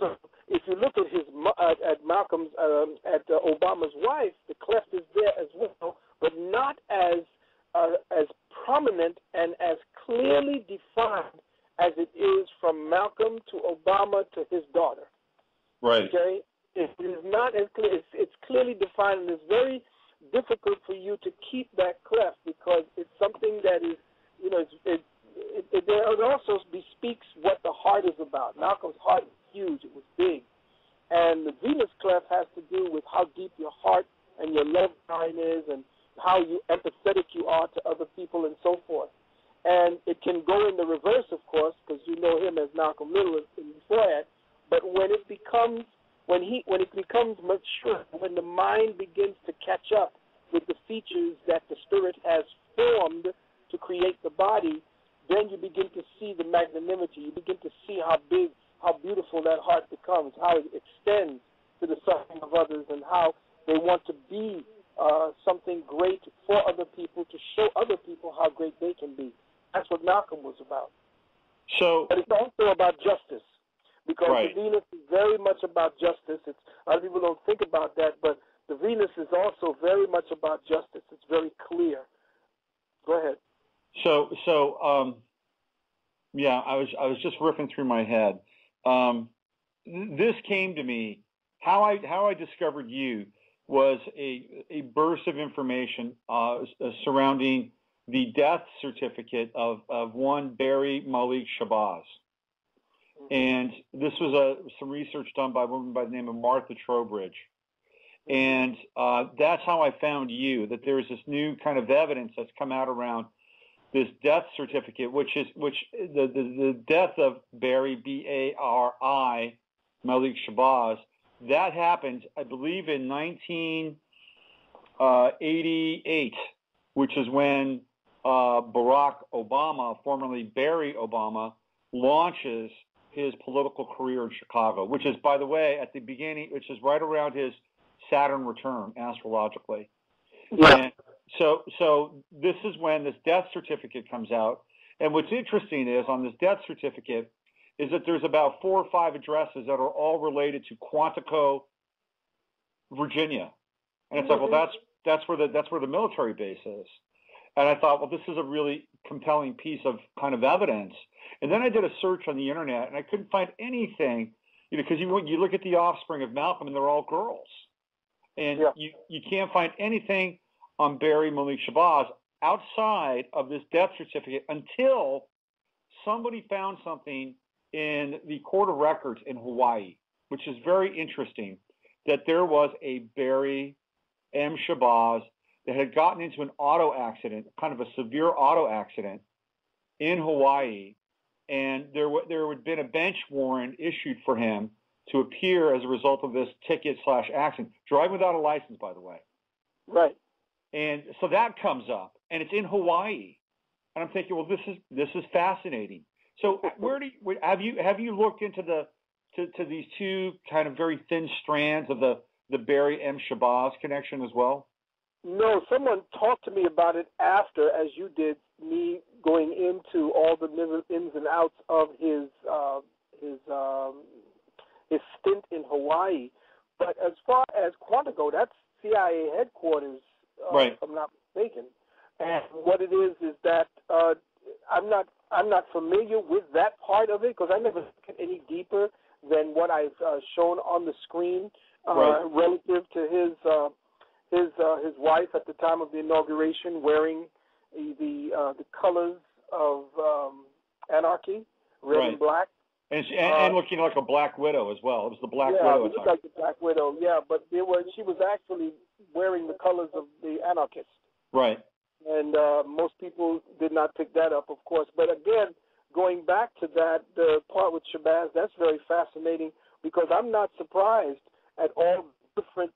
So if you look at at Malcolm's at Obama's wife, the cleft is there as well, but not as prominent and as clearly defined as it is from Malcolm to Obama to his daughter. Right. Okay? It is not as clear. It's clearly defined, and it's very difficult for you to keep that cleft because it's something that is, it also bespeaks what the heart is about. Malcolm's heart is huge. It was big. And the Venus cleft has to do with how deep your heart and your love line is and how empathetic you are to other people and so forth. And it can go in the reverse, of course, because you know him as Malcolm Little beforehand. But when it becomes mature, when the mind begins to catch up with the features that the spirit has formed to create the body, then you begin to see the magnanimity. You begin to see how big, how beautiful that heart becomes, how it extends to the suffering of others, and how they want to be something great for other people, to show other people how great they can be. That's what Malcolm was about. But it's also about justice, because right. the Venus is very much about justice. A lot of people don't think about that, but the Venus is also very much about justice. It's very clear. Go ahead. Yeah, I was just riffing through my head. This came to me. How I discovered you was a burst of information surrounding the death certificate of one Barry Malik Shabazz. And this was some research done by a woman by the name of Martha Trowbridge. And that's how I found you, that there's this new kind of evidence that's come out around this death certificate, which the death of Barry, B-A-R-I, Malik Shabazz, that happened, I believe, in 1988, which is when Barack Obama, formerly Barry Obama, launches his political career in Chicago, which is, by the way, at the beginning, which is right around his Saturn return astrologically. Yeah. And so this is when this death certificate comes out. And what's interesting is on this death certificate is that there's about 4 or 5 addresses that are all related to Quantico, Virginia. And it's like, well, that's where the military base is. And I thought, well, this is a really compelling piece of kind of evidence. And then I did a search on the internet, and I couldn't find anything, because you look at the offspring of Malcolm, and they're all girls. And you can't find anything on Barry Malik Shabazz outside of this death certificate until somebody found something in the Court of Records in Hawaii, which is very interesting, that there was a Barry M. Shabazz that had gotten into an auto accident, kind of a severe auto accident in Hawaii, and there had been a bench warrant issued for him to appear as a result of this ticket/accident, driving without a license, by the way. Right. And so that comes up, and it's in Hawaii, and I'm thinking, well, this is fascinating. So have you looked into to these two kind of very thin strands of the Barry M. Shabazz connection as well? No, someone talked to me about it after, as you did, me going into all the ins and outs of his stint in Hawaii. But as far as Quantico, that's CIA headquarters, right. if I'm not mistaken. And what it is that I'm not familiar with that part of it, because I never looked any deeper than what I've shown on the screen right. relative to his wife at the time of the inauguration wearing the colors of anarchy, red right. and black. And looking like a Black Widow as well. It was the Black Widow. Yeah, it looked like the Black Widow, yeah, but she was actually wearing the colors of the anarchists. Right. And most people did not pick that up, of course. But again, going back to that, the part with Shabazz, that's very fascinating, because I'm not surprised at all the different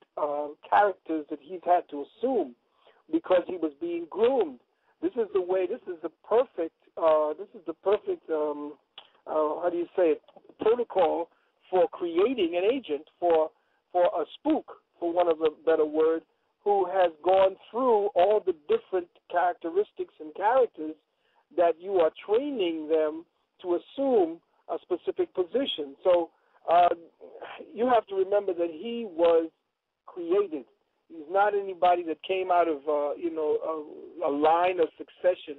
characters that he's had to assume, because he was being groomed. This is the perfect how do you say it, protocol for creating an agent for a spook, for one of a better word, who has gone through all the different characteristics and characters that you are training them to assume a specific position. So you have to remember that he was created. He's not anybody that came out of, a line of succession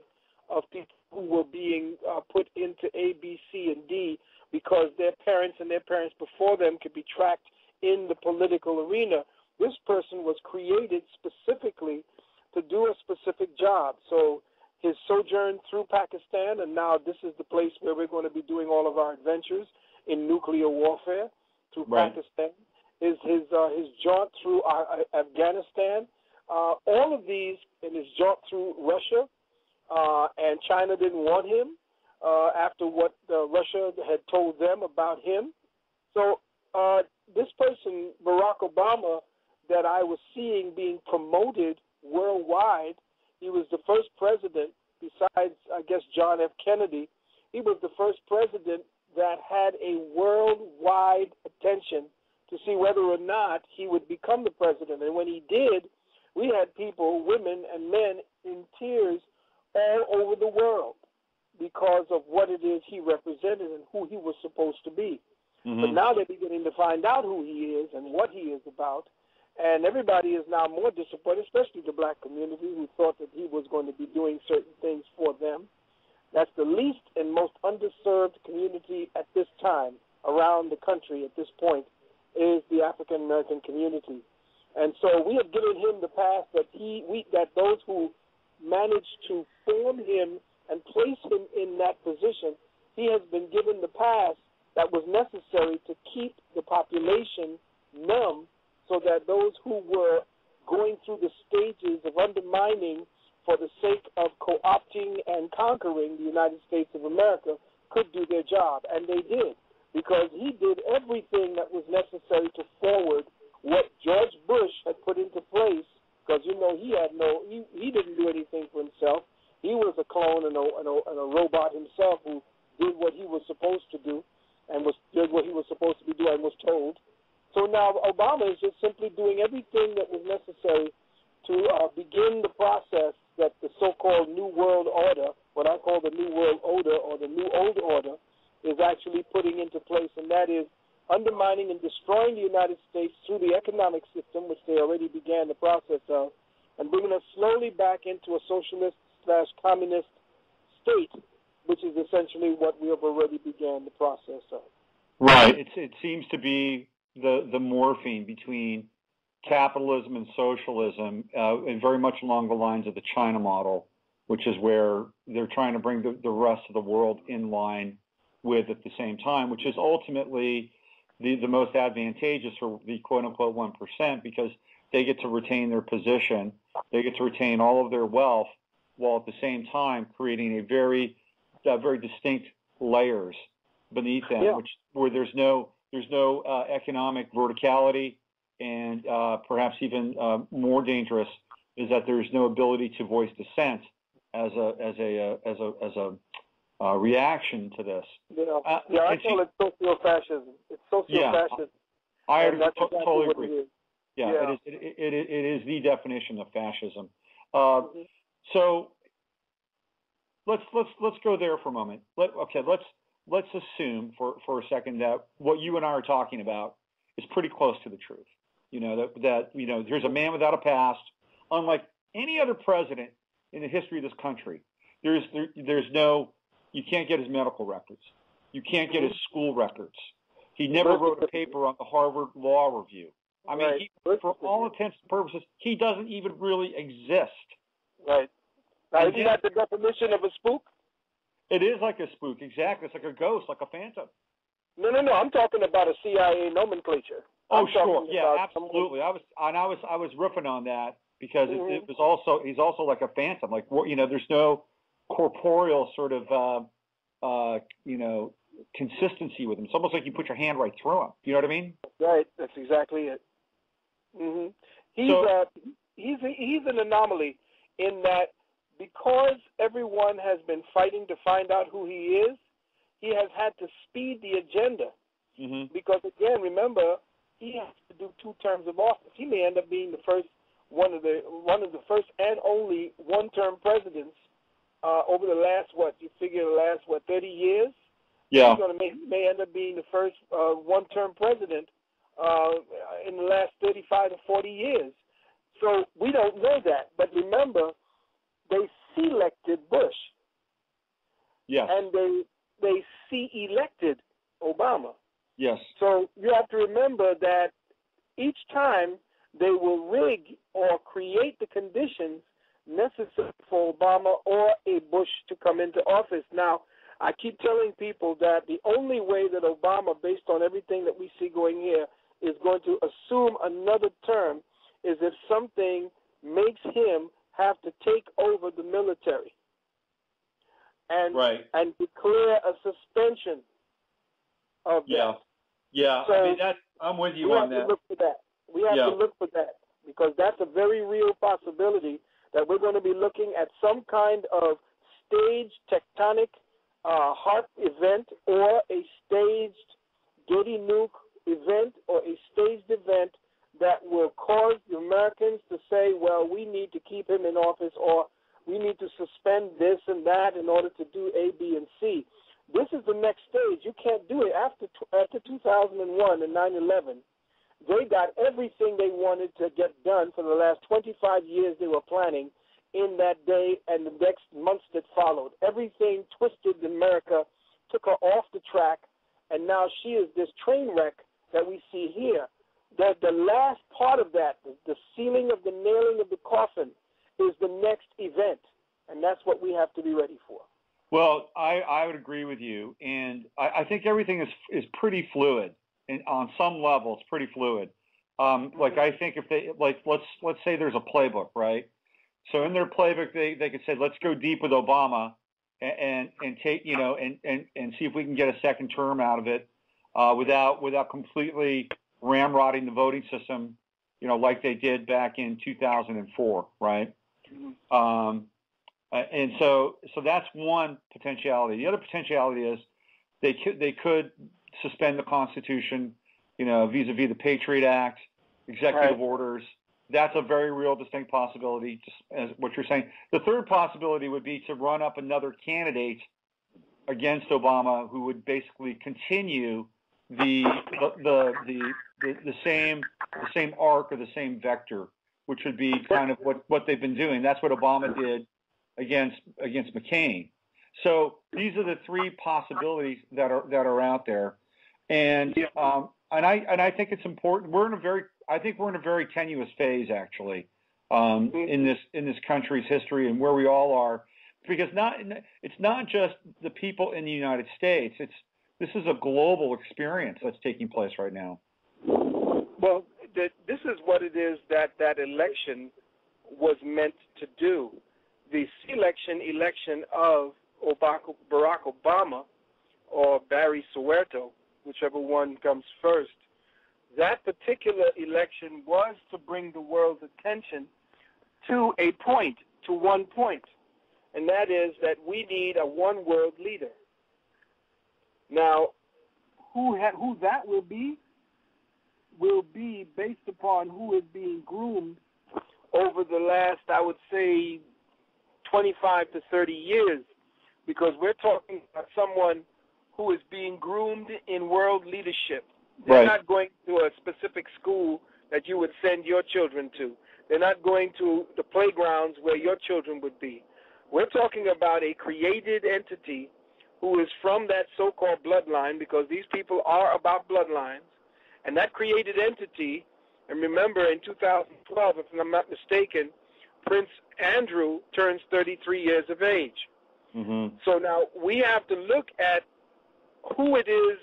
of people who were being put into A, B, C, and D because their parents and their parents before them could be tracked in the political arena. This person was created specifically to do a specific job. So his sojourn through Pakistan, and now this is the place where we're going to be doing all of our adventures in nuclear warfare through Pakistan. His jaunt through Afghanistan, all of these, and his jaunt through Russia, and China didn't want him after what Russia had told them about him. So this person, Barack Obama, that I was seeing being promoted worldwide, he was the first president, besides, I guess, John F. Kennedy, he was the first president that had a worldwide attention to see whether or not he would become the president. And when he did, we had people, women and men, in tears all over the world because of what it is he represented and who he was supposed to be. Mm-hmm. But now they're beginning to find out who he is and what he is about. And everybody is now more disappointed, especially the black community, who thought that he was going to be doing certain things for them. That's the least and most underserved community at this time around the country at this point is the African American community. And so we have given him the path that that those who managed to form him and place him in that position, he has been given the path that was necessary to keep the population numb, so that those who were going through the stages of undermining for the sake of co-opting and conquering the United States of America could do their job. And they did, because he did everything that was necessary to forward what George Bush had put into place, because, he didn't do anything for himself. He was a clone and a robot himself who did what he was supposed to do and did what he was supposed to be doing and was told. So now Obama is just simply doing everything that was necessary to begin the process that the so-called New World Order, what I call the New World Order or the New Old Order, is actually putting into place, and that is undermining and destroying the United States through the economic system, which they already began the process of, and bringing us slowly back into a socialist/communist state, which is essentially what we have already began the process of. Right. It seems to be the morphine between capitalism and socialism, and very much along the lines of the China model, which is where they're trying to bring the rest of the world in line with at the same time, which is ultimately the most advantageous for the quote-unquote 1%, because they get to retain their position, they get to retain all of their wealth, while at the same time creating a very distinct layers beneath them, where there's no economic verticality, and perhaps even more dangerous is that there's no ability to voice dissent as a reaction to this. I call it socio-fascism. It's socio-fascism. I totally agree. It is the definition of fascism. So let's go there for a moment. Let's assume for a second that what you and I are talking about is pretty close to the truth. That there's a man without a past, unlike any other president in the history of this country. You can't get his medical records. You can't get his school records. He never wrote a paper on the Harvard Law Review. I mean, for all intents and purposes, he doesn't even really exist. Right. Now, isn't that the definition of a spook? It is like a spook, exactly. It's like a ghost, like a phantom. No. I'm talking about a CIA nomenclature. Oh, sure. Yeah, absolutely. I was riffing on that because it was he's also like a phantom. Like, there's no corporeal sort of consistency with him. It's almost like you put your hand right through him. You know what I mean? Right. That's exactly it. Mm-hmm. He's an anomaly in that, because everyone has been fighting to find out who he is, he has had to speed the agenda. Mm-hmm. Because, again, remember, he has to do 2 terms of office. He may end up being one of the first and only one-term presidents over the last 30 years? Yeah. He may end up being the first one-term president in the last 35 to 40 years. So we don't know that. But remember, they selected Bush. Yes. And they elected Obama. Yes. So you have to remember that each time they will rig or create the conditions necessary for Obama or a Bush to come into office. Now, I keep telling people that the only way that Obama, based on everything that we see going here, is going to assume another term is if something makes him have to take over the military and declare a suspension of that. Yeah. So I mean, I'm with you on that. We have to look for that because that's a very real possibility that we're going to be looking at some kind of staged tectonic HARP event or a staged Getty nuke event or a staged event that will cause the Americans to say, well, we need to keep him in office or we need to suspend this and that in order to do A, B, and C. This is the next stage. You can't do it. After 2001 and 9/11, they got everything they wanted to get done for the last 25 years they were planning in that day and the next months that followed. Everything twisted America, took her off the track, and now she is this train wreck that we see here. The last part of that, the sealing of the nailing of the coffin, is the next event, and that's what we have to be ready for. Well, I would agree with you, and I think everything is pretty fluid, and on some level, it's pretty fluid. Like I think if they let's say there's a playbook, right? So in their playbook, they could say, let's go deep with Obama and take and see if we can get a second term out of it without completely ramrodding the voting system, like they did back in 2004, right? And so that's one potentiality. The other potentiality is they could suspend the Constitution, vis-a-vis the Patriot Act, executive orders. That's a very real, distinct possibility, just as what you're saying. The third possibility would be to run up another candidate against Obama who would basically continue the same arc or the same vector, which would be kind of what they've been doing. That's what Obama did against McCain. So these are the three possibilities that are out there, and I think it's important. I think we're in a very tenuous phase, actually, in this country's history and where we all are, because it's not just the people in the United States. This is a global experience that's taking place right now. Well, this is what it is that election was meant to do. The election of Barack Obama or Barry Soweto, whichever one comes first, that particular election was to bring the world's attention to one point, and that is that we need a one world leader. Now, who that will be based upon who is being groomed over the last, I would say, 25 to 30 years, because we're talking about someone who is being groomed in world leadership. They're not going to a specific school that you would send your children to. They're not going to the playgrounds where your children would be. We're talking about a created entity who is from that so-called bloodline, because these people are about bloodlines. And that created entity, and remember in 2012, if I'm not mistaken, Prince Andrew turns 33 years of age. Mm-hmm. So now we have to look at who it is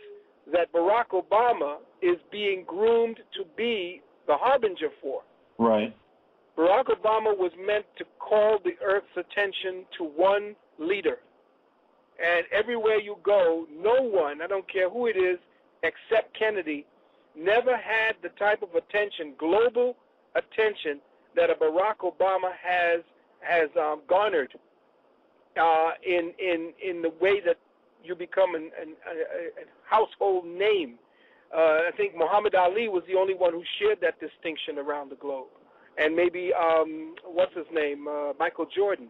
that Barack Obama is being groomed to be the harbinger for. Right. Barack Obama was meant to call the earth's attention to one leader. And everywhere you go, no one, I don't care who it is, except Kennedy, never had the type of attention, global attention, that a Barack Obama has garnered in the way that you become a household name. I think Muhammad Ali was the only one who shared that distinction around the globe. And maybe, what's his name, Michael Jordan.